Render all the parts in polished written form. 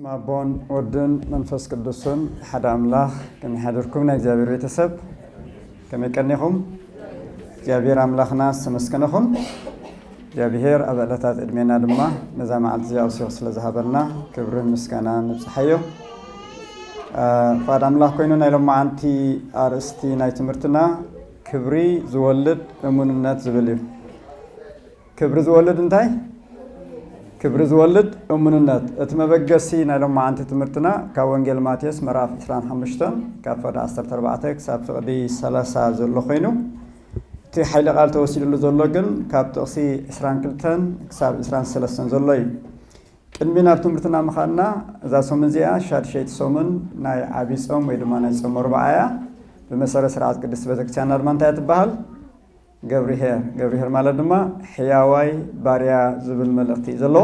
اسمع بون ودن منفس قدسون حد أملاخ كم يحضركم نجابير بيتسب كم يكنيهم جابير أملاخ ناس مسكنهم جابير أبلتات إدمينا دمّا نزام عالتزي أو سيغس لزهابنا كبرين مسكنا نبسحيو فاد أملاخ كوينو نايلوم معنتي أرستي نايتمرتنا كبري زولد أموننات زبليو كبري زولد انتاي كبر زولد أموننات اتمبقسي نايلوم معنتي تمرتنا كوانجيل ماتيس مراف 25 كافر 14 سابقدي 3 زلو خينو تي حيل قال توسيل له زلوغن كابتوسي 22 كساب 23 زلوي كنبينا تمرتنا مخانا اذا سومنزيا شاد شيت سومن ناي عبيصوم ويدما ناي صوم ربعايا بمسار سرعات قدس بتكريستيان ارمانتا يتبحال غبريهر ማለት ድማ ሕያዋይ ባሪያ ዝብል መልእክቲ ዘሎ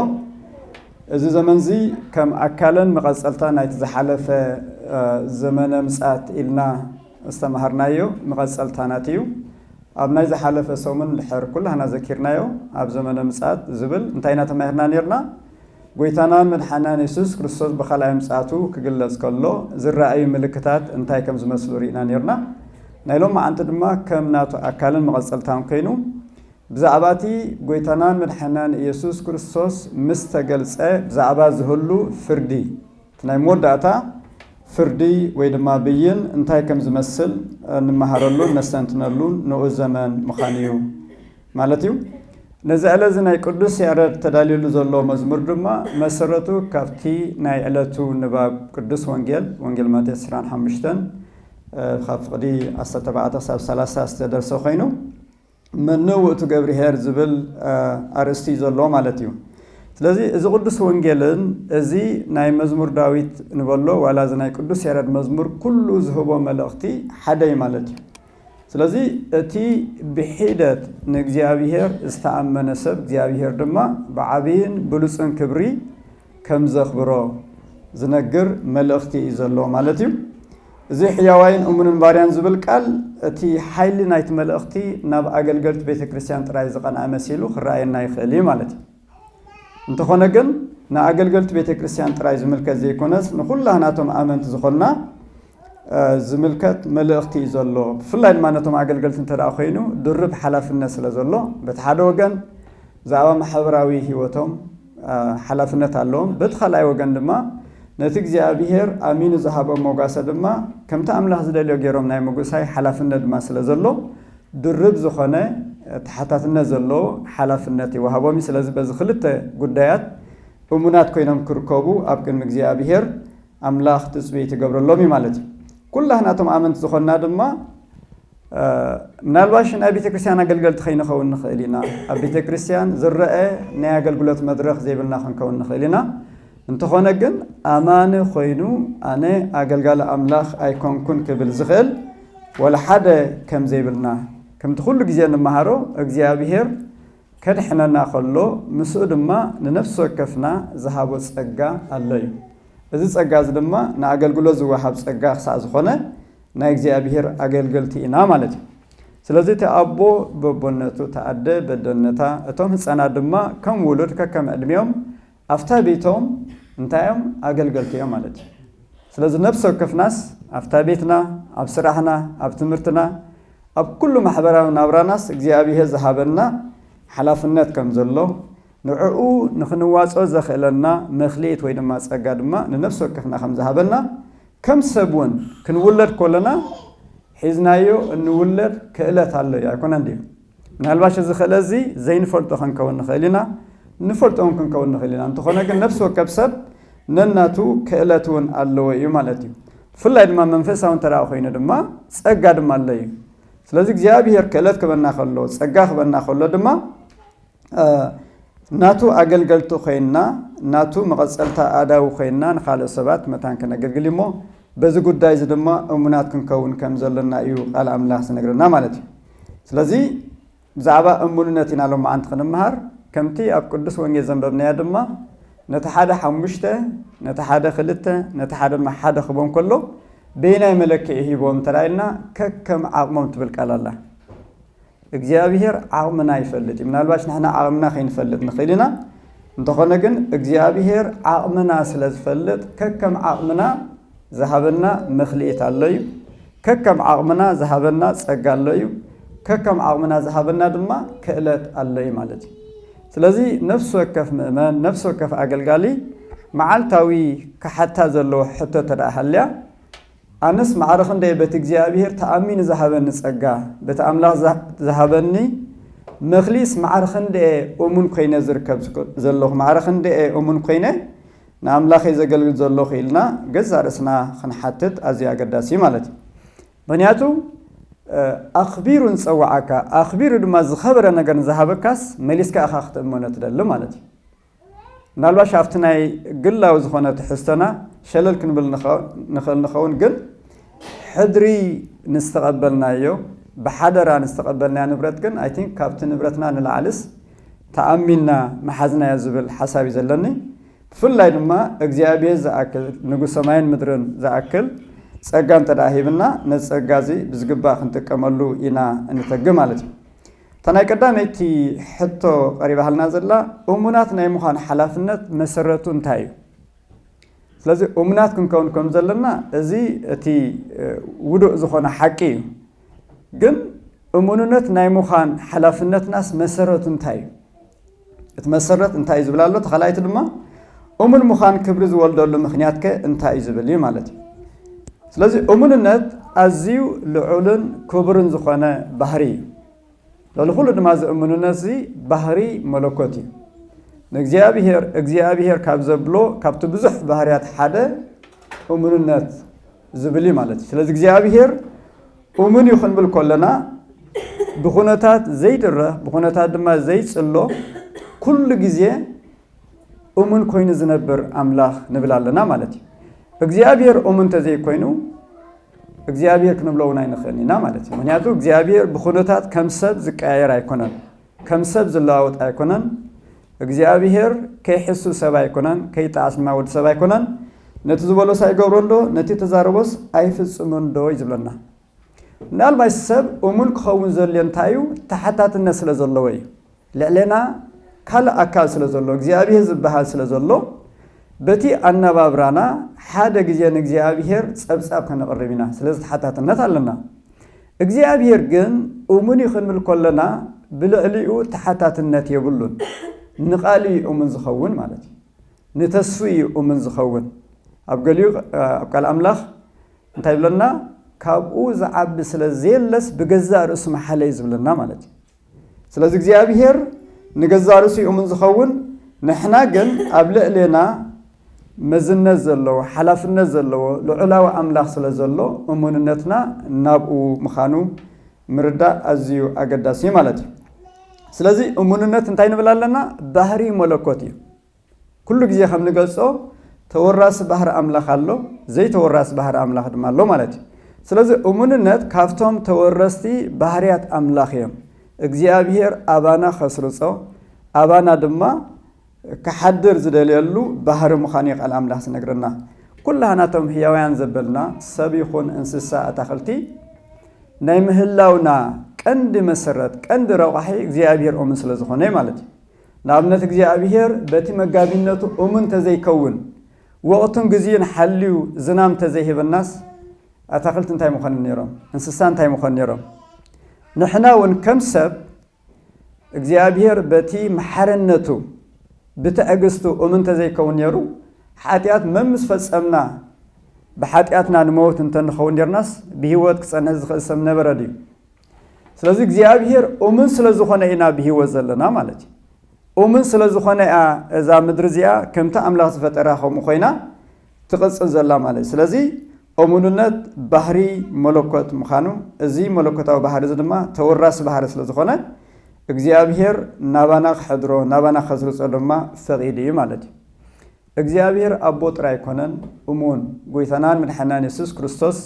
እዚ ዘመን ዚ ከም አካለን መቀጸልታ ናይቲ ዝሓለፈ ዘመነ ምጻት ኢልና እስተማሃርናዮ መቀጸልታ ናትዩ ኣብ ናይ ዝሓለፈ ሰሙን ድሕር ኩላና ዘኪርናዮ ኣብ ዘመነ ምጻት ዝብል እንታይና ተማሂርና ነርና ጎይታና መድኃኒታችን ኢየሱስ ክርስቶስ በኻላይ ምጻቱ ክግለጽ ከሎ ዝራእዩ ምልክታት እንታይ ከም ዝመስሉ ሪእና ነርና ናይሎም አንተ ድማ ከም ናቱ አካልን መቀጸልታን ኮይኑ ብዛዕባቲ ጎይታናን መድኃኒታችን ኢየሱስ ክርስቶስ ምስተገልጸ ብዛዕባ ዝህሉ ፍርዲ ናይ ሞዳታ ፍርዲ ወይ ድማ ብይን እንታይ ከም ዝመስል እንመሃረሉ ነስተንትነሉ ነው ዘመን መኻኒዩ ማለት እዩ ነዚ ዕለት ናይ ቅዱስ ያሬድ ተዳልየሉ ዘሎ መዝሙር ድማ መሰረቱ ካብቲ ናይ ዕለቱ ንባብ ቅዱስ ወንጌል ማቴዎስ 25 خفقدي أستبعت سب 3 استدرسوا خينو من وقت جبريهر زبل أرستي زلوا مالتيو لذي إذا قدس وانجيلن إذا ناي مزمور داويد نقوله ولا إذا ناي قدس يارد مزمور كله زهبه ملأختي حدا مالتيو لذي تي بحيدة نجزيابيهر استعمل سب جزيابيهر دما بعبين بلوسن كبري كم زخبرو زنجر ملأختي زلوا مالتيو زي حيوان أمون باريان زبل قال تي حيل نايت ملأختي ناب أجلجلت بيت كريستيان ترايز قنا مسيلو خرائي ناي خلي مالتي انت خونجن نا أجلجلت بيت كريستيان ترايز ملك زي كونس نقولها ناتهم آمنت زخلنا زملكت ملأختي زلوا فلا ما ناتهم أجلجلت انت رأخينو درب حلف الناس لزلوا بتحدوجن زعوام حبراوي هوتهم حلف النتالهم بدخل أي وجن دما نتيجة زيابيهر أمين زهاب موجاسة دما كم تأمله زدليو جيروم ناي موجساي حلفنا دما سلزلو درب زخانة تحتاتنا زلو حلفنا تي وهابو مثل زبز خلت قديات ومنات كوينام كركوبو أبكن مجزيابيهر أملاخ تسبيت قبر الله مالتي كلها ناتم آمنت زخانة دما نالواش أبي تكريستيان أقل تخين خون خيلنا أبي تكريستيان زرقة ناقل قلت مدرخ زي بالناخن كون خيلنا انت خونجن امان خوينو انا اقلقال املاخ ايكون كن كبل زغل ولا حدا كم زيبلنا كم تخلو جزيان مهارو اغزيابيهر كدحنا ناخلو مسؤول ما لنفسه كفنا ذهاب صقا الله እዚ ጸጋ ዝድማ ንአገልግሎ ዝወሃብ ጸጋ ክሳዕ ዝኾነ ናይ እግዚአብሔር አገልግልቲ ኢና ማለት እዩ ስለዚህ ተአቦ በቦነቱ ተአደ በደነታ እቶም ህፃናት ድማ ከም ውሉድ ከከም ዕድሜዮም أفتا بيتهم انتايم أقل مالتي سلازم نفس وكفناس أفتا بيتنا أب سرحنا أب تمرتنا أب كل محبرة ونابراناس إجزابيه زهابنا حلاف النت كم زلو نعقو نخنواس أو زخلنا مخليت وينما سقادما لنفس وكفنا خم زهابنا كم سبون كنولد كلنا حزنايو نولد كإلة الله يكون عندي من هالباش زخلزي زين فرط خنكون خيلنا نفرت أمكن كون خلينا أنت خناك نفسه كبسب نناتو كألتون الله يمالتي فلا إدما منفسه وانت راخينا دما سأجد ما الله سلازك زيابير كألت كبرنا خلو سأجاه كبرنا خلو دما ناتو أقل قلتو خينا ناتو مغسلتا أداو خينا نخال السبات متان كنا قلقليمو بزقود دايز دما أمونات كون كم زلنا يو على أملاح سنقرنا مالتي سلازي زعبا أموناتنا لهم عند خنمهار كمتي أب قدس وانجي زنببنا يدما نتحادى حمشته نتحادى خلته نتحادى مع حدا خبون كله بينا ملك يهيبون تراينا كم عقمم تبلك على الله እግዚአብሔር عقمنا يفلت من الباش نحن عقمنا خين فلت نخيلنا እንተኾነ ግን እግዚአብሔር ዓቕምና ስለ ዝፈልጥ ከከም ዓቕምና ዝሃበና መኽሊት ኣለዩ ከከም ዓቕምና ዝሃበና ጸጋ ኣለዩ ከከም ዓቕምና ዝሃበና ድማ ክእለት ኣለዩ ማለት እዩ ስለዚ ነፍስ ወከፍ ምእመን ነፍስ ወከፍ አገልጋሊ መዓልታዊ ክሓታ ዘለዎ ሕቶ ተዳሃልያ ኣነስ ማዕረኽ እንደ ቤት እግዚአብሔር ተኣሚን ዝሃበኒ ጸጋ ቤት አምላኽ ዝሃበኒ መኽሊስ ማዕረኽ እንደ እሙን ኮይነ ዝርከብ ዘለኹ ማዕረኽ እንደ እሙን ኮይነ ንኣምላኽ ዘገልግል ዘለኹ ኢልና ገዛ ርእስና ክንሓትት ኣዝዩ ኣገዳሲ ማለት እዩ ምክንያቱ ኣኽቢሩ ንፀዋዓካ ኣኽቢሩ ድማ ዝኸበረ ነገር ዝሃበካስ መሊስካ ኢኻ ክትእመኖ ትደሊ ማለት እዩ ምናልባሽ ኣብቲ ናይ ግላዊ ዝኾነ ትሕዝቶና ሸለል ክንብል ንኽእል ንኸውን ግን ሕድሪ ንዝተቐበልናዮ ብሓደራ ንዝተቐበልናዮ ንብረት ግን ኣይ ቲንክ ካብቲ ንብረትና ንላዕልስ ተኣሚንና መሓዝናዮ ዝብል ሓሳብ እዩ ዘለኒ ብፍላይ ድማ እግዚኣብሔር ዝኣክል ንጉስ ሰማይን ምድርን ዝኣክል ጸጋ እንተዳሂብና ነዚ ጸጋ እዚ ብዝግባእ ክንጥቀመሉ ኢና እንተግ ማለት እዩ ተናይ ቀዳመይቲ ሕቶ ቀሪባሃልና ዘላ እሙናት ናይ ምዃን ሓላፍነት መሰረቱ እንታይ እዩ ስለዚ እሙናት ክንከውን ከም ዘለና እዚ እቲ ውዱእ ዝኾነ ሓቂ እዩ ግን እሙንነት ናይ ምዃን ሓላፍነትናስ መሰረቱ እንታይ እዩ እቲ መሰረት እንታይ ዝብል ኣሎ ተኸላይቲ ድማ እሙን ምዃን ክብሪ ዝወልደሉ ምክንያት ከ እንታይ እዩ ዝብል እዩ ማለት እዩ ስለዚ እሙንነት ኣዝዩ ልዑልን ክቡርን ዝኾነ ባህሪ እዩ ለልኩሉ ድማ እዚ እሙንነት እዚ ባህሪ መለኮት እዩ ንእግዚአብሔር ካብ ዘብሎ ካብቲ ብዙሕ ባህርያት ሓደ እሙንነት ዝብል እዩ ማለት እዩ ስለዚ እግዚአብሔር እሙን እዩ ክንብል ከለና ብኹነታት ዘይድረህ ብኹነታት ድማ ዘይፅሎ ኩሉ ግዜ እሙን ኮይኑ ዝነብር ኣምላኽ ንብል ኣለና ማለት እዩ እግዚአብሔር እሙን ተዘይኮይኑ እግዚአብሔር ክንብሎ እውን ኣይንኽእልን ኢና ማለት እዩ ምክንያቱ እግዚአብሔር ብኹነታት ከም ሰብ ዝቀያየር ኣይኮነን ከም ሰብ ዝለዋወጥ ኣይኮነን እግዚአብሔር ከይሕሱ ሰብ ኣይኮነን ከይጠዓስ ድማ ወዲ ሰብ ኣይኮነን ነቲ ዝበሎስ ኣይገብሮ እንዶ ነቲ ተዛረቦስ ኣይፍፅምን ዶ እዩ ዝብለና ምናልባሽ ሰብ እሙን ክኸውን ዘድልዮ እንታይ እዩ ተሓታትነት ስለ ዘለዎ እዩ ልዕልና ካልእ ኣካል ስለ ዘሎ እግዚአብሔር ዝበሃል ስለ ዘሎ በቲ ኣነባብራና ሓደ ግዜ ንእግዚአብሔር ፀብፃብ ከነቕርብ ኢና ስለዚ ተሓታትነት ኣለና እግዚአብሔር ግን እሙን እዩ ክንብል ከለና ብልዕሊኡ ተሓታትነት የብሉን ንቓልዩ እሙን ዝኸውን ማለት እዩ ንተስፉ እዩ እሙን ዝኸውን ኣብ ገሊኡ ኣብ ቃል ኣምላኽ እንታይ ይብለና ካብኡ ዝዓቢ ስለ ዘየለስ ብገዛእ ርእሱ መሓለ እዩ ዝብለና ማለት እዩ ስለዚ እግዚአብሔር ንገዛእ ርእሱ እሙን ዝኸውን ንሕና ግን ኣብ ልዕልና መዝነት ዘለዎ ሓላፍነት ዘለዎ ልዑላዊ ኣምላኽ ስለ ዘሎ እሙንነትና ናብኡ ምዃኑ ምርዳእ ኣዝዩ ኣገዳሲ ማለት እዩ ስለዚ እሙንነት እንታይ ንብል ኣለና ባህሪ መለኮት እዩ ኩሉ ግዜ ከም ንገልጾ ተወራሲ ባህሪ ኣምላኽ ኣሎ ዘይተወራሲ ባህሪ ኣምላኽ ድማ ኣሎ ማለት እዩ ስለዚ እሙንነት ካብቶም ተወረስቲ ባህርያት ኣምላኽ እዮም እግዚአብሔር ኣባና ከስርጾ ኣባና ድማ كحدر زدليلو بحر مخاني قال أملاح سنقرنا كلها ناتهم هيوان زبلنا سبيخون انسساء تخلتي نايمهلاونا كند مسرت كند روحي እግዚአብሔር ኦምን ስለዝኾነ ማለት ናብነት እግዚአብሔር በቲ መጋቢነቱ ኦምን ተዘይከውን ወቅቱን ግዚን ሐልዩ ዝናም ተዘይህበናስ አታክልት እንታይ መኾን ነይሮም እንስሳ እንታይ መኾን ነይሮም ንሕና ወን ከም ሰብ እግዚአብሔር በቲ መሐረነቱ بتأجستو ومن تزيكون يرو حاتيات ممس فسمنا بحاتياتنا نموت انتن خون يرناس بهوت كسنه زخسم نبردي سلازي እግዚአብሔር ومن سلازخونه اينا بهوت زلنا مالتي ومن سلازخونه اذا مدرزيا كمتا املاح زفطراخو مخوينا تقصل زلا مالتي سلازي ومنነት ባህሪ መለኮት ምኻኑ እዚ መለኮታዊ ባህሪ ዝድማ ተወራስ ባህሪ ስለዝኾነ እግዚአብሔር ናባና xድሮ ናባና xስርጾ ድማ ፈቂድ ማለት እዩ እግዚአብሔር አቦ ጥራይ ኮነን እሙን ጎይታናን መድኃኒታችን ኢየሱስ ክርስቶስ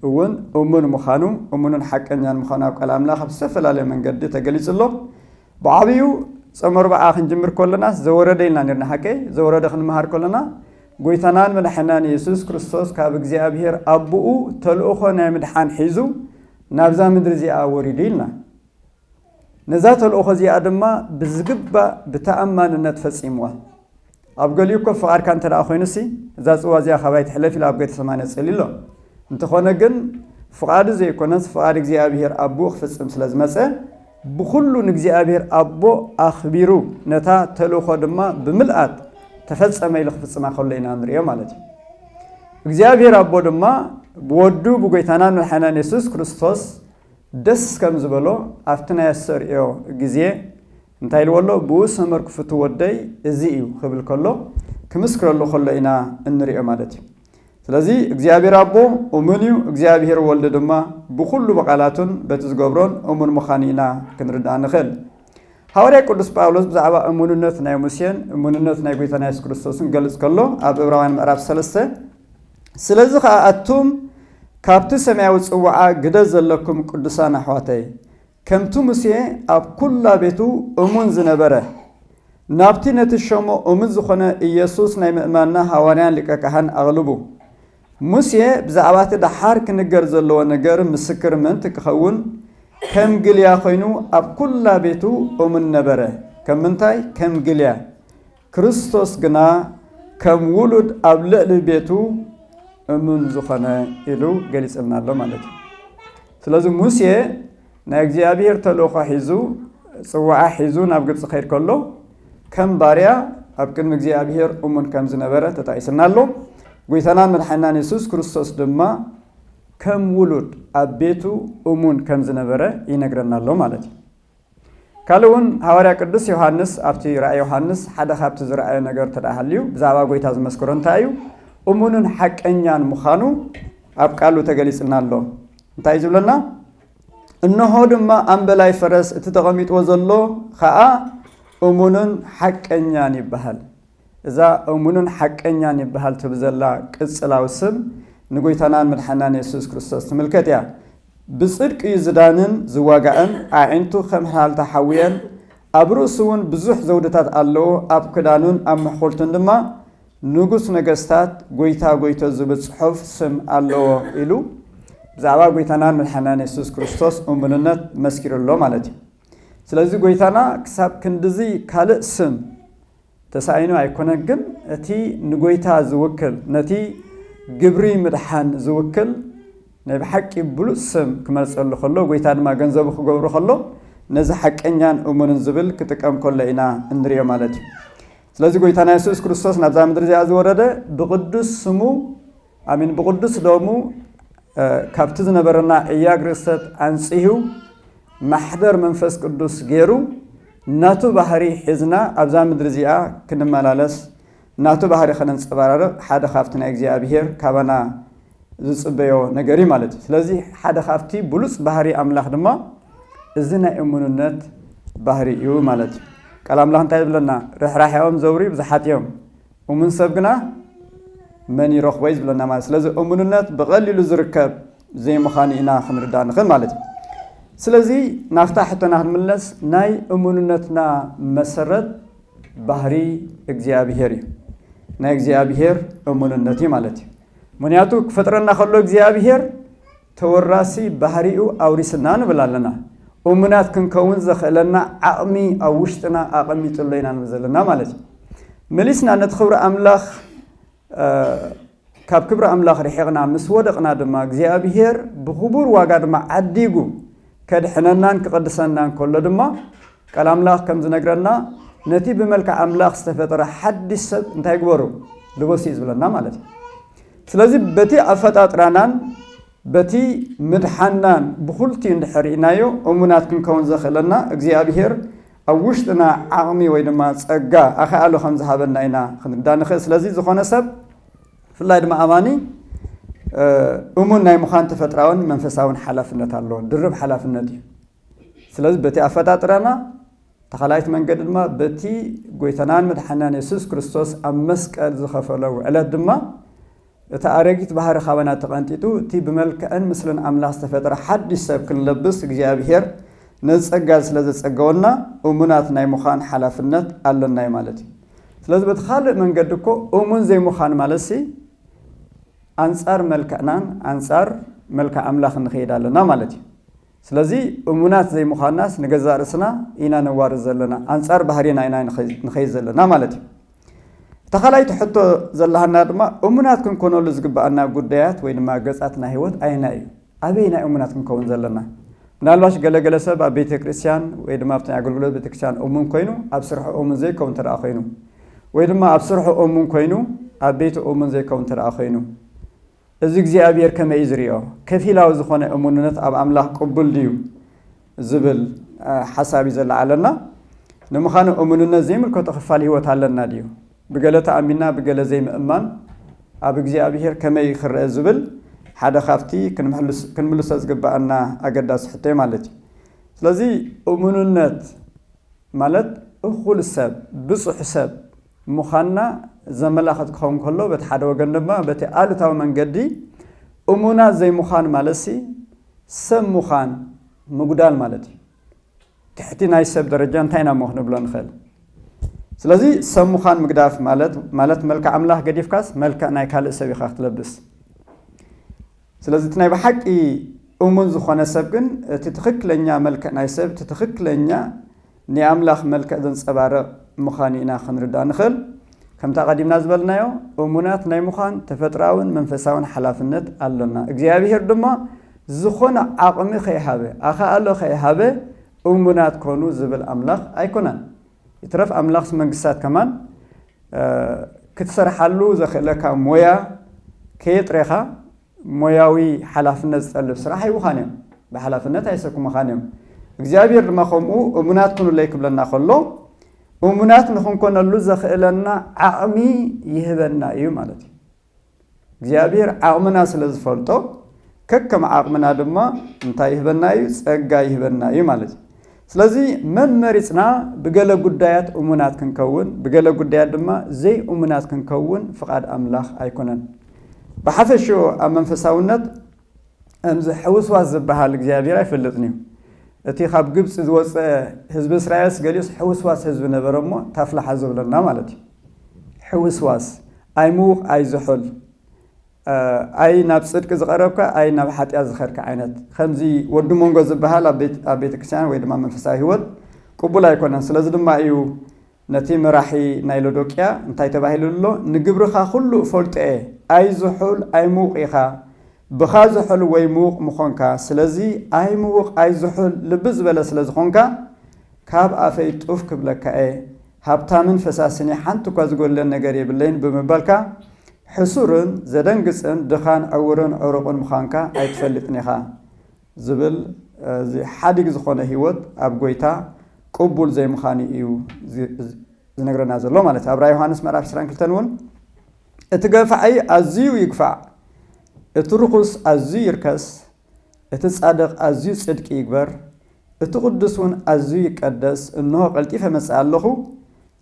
እውን እሙን ምኻኑ እሙንን ሐቀኛን ምኻኑ ቃል አምላኽ በሰፈላለየ መንገድ ተገልጽሎ በአብዩ ጸመር በአ ክንጅምር ኮለና ዘወረደይና ነርና ሐቀ ዘወረደ ክንመሃር ኮለና ጎይታናን መድኃኒታችን ኢየሱስ ክርስቶስ ካብ እግዚአብሔር አቡኡ ተልእኾ ናይ መድኃን ሒዙ ናብዛ ምድር እዚኣ ወሪዱ ኢልና نزات الأخذي أدمّا بزجبة بتأمّنነት فصيموا أبقوليو كف فقار كان ترى أخوينسي زاز وازيا خبايت حلف الأبقيت سمانة سليلو أنت خونا جن فقار زي كونس فقار إجزاء بهير أبو خفص لازمسه بخلو نجزاء بهير أبو أخبيرو نتا تلو خدمة بملأت تفلس أما يلخفص ما خلينا نريه مالتي إجزاء بهير أبو دما بودو بقيتنا الحنان يسوع كريستوس دس كم زبلو أفتنا يسر إيو جزية انتايل والله بوس همر كفتو ودي ازيو خبل كله كمسكر الله خلينا النريه مالتي ስለዚህ እግዚአብሔር አቦ ኦመኒው እግዚአብሔር ወልድ ድማ በሁሉ በቃላቱን በትዝገብሮን ኦመን መኻኒና ክንርዳ ንኽል ሐዋርያ ቅዱስ ጳውሎስ ብዛዕባ እሙንነት ናይ ሙሴን እሙንነት ናይ ጌታና ኢየሱስ ክርስቶስን ገልጽ ከሎ ኣብ ዕብራውያን ምዕራፍ 3 ስለዚህ ከአቱም ካብቲ ሰማያዊ ጽዋዓ ግደ ዘለኩም ቅዱሳን አሕዋተይ ከምቱ ሙሴ ኣብ ኩላ ቤቱ እሙን ዝነበረ ናብቲ ነቲ ሸሞ እሙን ዝኾነ ኢየሱስ ናይ ምእማንና ሐዋርያን ሊቀ ካህን ኣቕልቡ ሙሴ ብዛዕባቲ ዳሓር ክንገር ዘለዎ ነገር ምስክር ምንት ክኸውን ከም ግልያ ኮይኑ ኣብ ኩላ ቤቱ እሙን ነበረ ከም ምንታይ ከም ግልያ ክርስቶስ ግና ከም ውሉድ ኣብ ልዕሊ ቤቱ እሙን ዝኾነ ኢሉ ገሊጽልና ኣሎ ማለት እዩ ስለዚ ሙሴ ናይ እግዚአብሔር ተልእኮ ሒዙ ጽዋዓ ሒዙ ናብ ግብጽ ኸይድ ከሎ ከም ባርያ ኣብ ቅድሚ እግዚአብሔር እሙን ከም ዝነበረ ተጣቂስና ኣሎ ጌታና መድኃኒታችን ኢየሱስ ክርስቶስ ድማ ከም ውሉድ ኣብ ቤቱ እሙን ከም ዝነበረ ይነግረናል ማለት እዩ ካልኡን ሐዋርያ ቅዱስ ዮሐንስ ኣብቲ ራእይ ዮሐንስ ሓደ ካብቲ ዝረአየ ነገር ተዳሃልዩ ብዛዕባ ጌታ ዝመስክሮ እንታይ እዩ እሙንን ሐቀኛን ምዃኑ ኣብ ቃሉ ተገሊጽና ኣሎ እንታይ ዝብለና እነሆ ድማ ኣንበላይ ፈረስ እቲ ተቐሚጥዎ ዘሎ ኸኣ እሙንን ሐቀኛን ይበሃል እዛ እሙንን ሐቀኛን ይበሃል ትብዘላ ቅጽላው ስም ንጌታናን መድኃኒታችን ኢየሱስ ክርስቶስ ትምልከት እያ ብጽድቅ ይዝዳንን ዝዋጋእን ኣዒንቱ ከም ሓልታ ሓውየን ኣብ ርእሱ እውን ብዙሕ ዘውድታት ኣለዎ ኣብ ክዳኑን ኣብ መሕኮልቱን ድማ ንጉስ ነገስታት ጎይታ ጎይቶ ዝብል ጽሑፍ ስም ኣለዎ ኢሉ ብዛዕባ ጌታናን መድኃኒታችን ኢየሱስ ክርስቶስ እሙንነት መስኪሩሎ ማለት እዩ ስለዚ ጌታና ክሳብ ክንድዚ ካልእ ስም ተሳይኑ ኣይኮነን ግን እቲ ንጎይታ ዝውክል ነቲ ግብሪ ምድሓን ዝውክል ናይ ብሓቂ ብሉፅ ስም ክመርጸሉ ከሎ ጌታ ድማ ገንዘቡ ክገብሩ ከሎ ነዚ ሓቀኛን እሙንን ዝብል ክጥቀም ከሎ ኢና እንሪኦ ማለት እዩ ስለዚ ጌታና ኢየሱስ ክርስቶስ ናብዛ ምድሪ እዚኣ ዝወረደ ብቅዱስ ስሙ ኣሚን ብቅዱስ ደሙ ካብቲ ዝነበረና ዕያግ ርእሰት አንጽሂው ማሕደር መንፈስ ቅዱስ ገይሩ ናቱ ባህሪ ሒዝና ኣብዛ ምድሪ እዚኣ ክንመላለስ ናቱ ባህሪ ከነንጸባረቕ ሓደ ካብቲ ናይ እግዚአብሔር ካባና ዝጽበዮ ነገሪ ማለት እዩ ስለዚ ሓደ ካብቲ ብሉፅ ባህሪ ኣምላኽ ድማ እዚ ናይ እሙንነት ባህሪ እዩ ማለት እዩ ቃል ኣምላኽ እንታይ ዝብለና ርሕራሕዮም ዘውሪ ብዙሓት እዮም እሙን ሰብ ግና መን ይረኽቦ ዝብለና ማለት ስለዚ እሙንነት ብቐሊሉ ዝርከብ ዘይምዃኑ ኢና ክንርዳእ ንኽእል ማለት እዩ ስለዚ ናፍታ ሕቶና ክንምለስ ናይ እሙንነትና መሰረት ባህሪ እግዚአብሔር እዩ ናይ እግዚአብሔር እሙንነት እዩ ማለት እዩ ምክንያቱ ክፈጥረና ከሎ እግዚአብሔር ተወራሲ ባህሪኡ ኣውሪስና ንብል ኣለና እሙናት ክንከውን ዘኽእለና ዓቕሚ ኣብ ውሽጥና ኣቐሚጡሎ ኢና ንብል ዘለና ማለት እዩ መሊስና ነቲ ክብሪ ኣምላኽ ካብ ክብሪ ኣምላኽ ርሒቕና ምስ ወደቕና ድማ እግዚአብሔር ብኽቡር ዋጋ ድማ ዓዲጉ ከድሕነናን ክቅድሰናን ከሎ ድማ ቃል ኣምላኽ ከም ዝነግረና ነቲ ብመልክዕ ኣምላኽ ዝተፈጠረ ሓድሽ ሰብ እንታይ ግበሩ ልበሱ ዝብለና ማለት እዩ ስለዚ በቲ ኣፈጣጥራናን በቲ ምድሓናን ብኹልቲኡ እንድሕሪእናዮ እሙናት ክንከውን ዘኽእለና እግዚአብሔር ኣብ ውሽጥና ዓቕሚ ወይ ድማ ጸጋ ኣኸኣሎ ከም ዝሃበና ኢና ክንርዳእ ንኽእል ስለዚ ዝኾነ ሰብ ፍላይ ድማ ኣማኒ እሙን ናይ ምዃን ተፈጥራውን መንፈሳውን ሓላፍነት ኣለዎ ድርብ ሓላፍነት እዩ ስለዚ በቲ ኣፈጣጥራና ተኻላይት መንገዲ ድማ በቲ ጌታናን መድኃኒታችን ኢየሱስ ክርስቶስ ኣብ መስቀል ዝኸፈሎ ውዕለት ድማ እቲ ኣረጊት ባህሪ ካበና ተቐንጢጡ እቲ ብመልክዕን ምስልን ኣምላኽ ዝተፈጠረ ሓድሽ ሰብ ክንለብስ እግዚአብሔር ነጸጋ ስለ ዘጸገወና እሙናት ናይ ምዃን ሓላፍነት ኣለና ማለት እዩ ስለዚ በቲ ካልእ መንገዲ እኮ እሙን ዘይምዃን ማለት ሲ አንጻር መልክዕናን አንጻር መልክዕ ኣምላኽ ንኸይድ ኣለና ማለት እዩ ስለዚህ እሙናት ዘይምዃናስ ንገዛ ርእስና ኢና ነዋርዝ ዘለና አንጻር ባህሪና ኢና ንኸይድ ዘለና ማለት እዩ ተኸላይ ትሕቶ ዘለሃና ድማ እሙናት ክንኮነሉ ዝግባአና ጉዳያት ወይ ድማ ገጻትና ህይወት አይና እዩ አበይና እሙናት ክንከውን ዘለና ምናልባሽ ገለገለ ሰብ ኣብ ቤተ ክርስቲያን ወይ ድማ ኣብቲ ኣገልግሎት ቤተ ክርስቲያን እሙን ኮይኑ ኣብ ስርሑ እሙን ዘይከውን ተረአ ኮይኑ ወይ ድማ ኣብ ስርሑ እሙን ኮይኑ ኣብ ቤቱ እሙን ዘይከውን ተረአ ኮይኑ እዚ እግዚአብሔር ከመይ ዝሪኦ ከፊላዊ ዝኾነ እሙንነት ኣብ ኣምላኽ ቅቡል ድዩ ዝብል ሓሳብ ይዘለዓለና ንምዃኑ እሙንነት ዘይምልከቶ ክፋል ህይወት ኣለና ድዩ ብገለ ተኣሚና ብገለ ዘይምእማን ኣብ እግዚአብሔር ከመይ ክረአ ዝብል ሓደ ካፍቲ ክንምልሶ ዝግባአና ኣገዳሲ ሕቶ ማለት እዩ ስለዚ እሙንነት ማለት እኹል ሰብ ብፁሕ ሰብ ምዃንና ዘመላኽት ክኸውን ከሎ በቲ ሓደ ወገን ድማ በቲ ኣሉታዊ መንገዲ እሙናት ዘይምዃን ማለት ሰብ ምዃን ምጉዳል ማለት እዩ ትሕቲ ናይ ሰብ ደረጃ እንታይ ኢና ሞ ክንብሎ ንኽእል ስለዚ ሰብ ምዃን ምግዳፍ ማለት መልክዕ ኣምላኽ ገዲፍካስ መልክዕ ናይ ካልእ ሰብ ኢኻ ክትለብስ ስለዚ እቲ ናይ ብሓቂ እሙን ዝኾነ ሰብ ግን እቲ ትኽክለኛ መልክዕ ናይ ሰብ እቲ ትኽክለኛ ናይ ኣምላኽ መልክዕ ዘንፀባርቕ ምዃን ኢና ክንርዳእ ንኽእል ከምታ ቀዲምና ዝበልናዮ እሙናት ናይ ምዃን ተፈጥራውን መንፈሳውን ሓላፍነት ኣለና እግዚአብሔር ድማ ዝኾነ ዓቕሚ ከይሃበ ኣኻኣሎ ከይሃበ እሙናት ኮኑ ዝብል ኣምላኽ ኣይኮነን ይትረፍ ኣምላኽ መንግስታት ከማን ክትሰርሓሉ ዘኽእለካ ሞያ ከየጥሬኻ ሞያዊ ሓላፍነት ዝጠልብ ስራሕ ኣይውኻን እዮም ብሓላፍነት ኣይሰኩምኻን እዮም እግዚአብሔር ድማ ከምኡ እሙናት ኩኑለይ ክብለና ከሎ እሙናት ንኽንኮነሉ ዘኽእለና ዓቕሚ ይህበና እዩ ማለት እዩ እግዚአብሔር ዓቕምና ስለ ዝፈልጦ ከከም ዓቕምና ድማ እንታይ ይህበና እዩ ፀጋ ይህበና እዩ ማለት እዩ ስለዚ መመሪፅና ብገለ ጉዳያት እሙናት ክንከውን ብገለ ጉዳያት ድማ ዘይ እሙናት ክንከውን ፍቓድ ኣምላኽ ኣይኮነን ብሓፈሹ ኣብ መንፈሳውነት እምዚ ሕውስዋስ ዝበሃል እግዚአብሔር ኣይፈልጥን እዩ እቲ ካብ ግብፅ ዝወፀ ህዝቢ እስራኤልስ ገሊስ ሕውስዋስ ህዝቢ ነበረ እሞ ታፍላሓ ዝብለና ማለት እዩ ሕውስዋስ ኣይምውቕ ኣይዝሑል ኣይ ናብ ፅድቂ ዝቐረብካ ኣይ ናብ ሓጢኣት ዝኸድካ ዓይነት ከምዚ ወዲ መንጎ ዝበሃል ኣብ ቤተ ክርስቲያን ወይ ድማ መንፈሳዊ ህይወት ቅቡል ኣይኮነን ስለዚ ድማ እዩ ነቲ መራሒ ናይ ሎዶቅያ እንታይ ተባሂሉ ኣሎ ንግብርኻ ኩሉ ፈልጦ ኣይዝሑል ኣይምውቕ ኢኻ ብኻ ዝሑል ወይ ምውቕ ምኾንካ ስለዚ ኣይምውቕ ኣይዝሑል ልቢ ዝበለ ስለ ዝኾንካ ካብ ኣፈይ ጡፍ ክብለካ ሃብታምን ፈሳስን ሓንቲ እኳ ዝጎለን ነገር የብለይን ብምባልካ ሕሱርን ዘደንግፅን ድኻን ዕውርን ዕሩቕን ምዃንካ ኣይትፈልጥን ኢኻ ዝብል ሓዲግ ዝኾነ ህይወት ኣብ ጎይታ ቅቡል ዘይምዃኑ እዩ ዝነግረና ዘሎ ማለት እዩ ኣብ ራእይ ዮሃንስ ምዕራፍ 22 እውን እቲ ገፋዓይ ኣዝዩ ይግፋዕ እቲ ርኩስ ኣዝዩ ይርከስ እቲ ጻድቕ ኣዝዩ ጽድቂ ይግበር እቲ ቅዱስ እውን ኣዝዩ ይቀደስ እንሆ ቀልጢፈ መጽእ ኣለኹ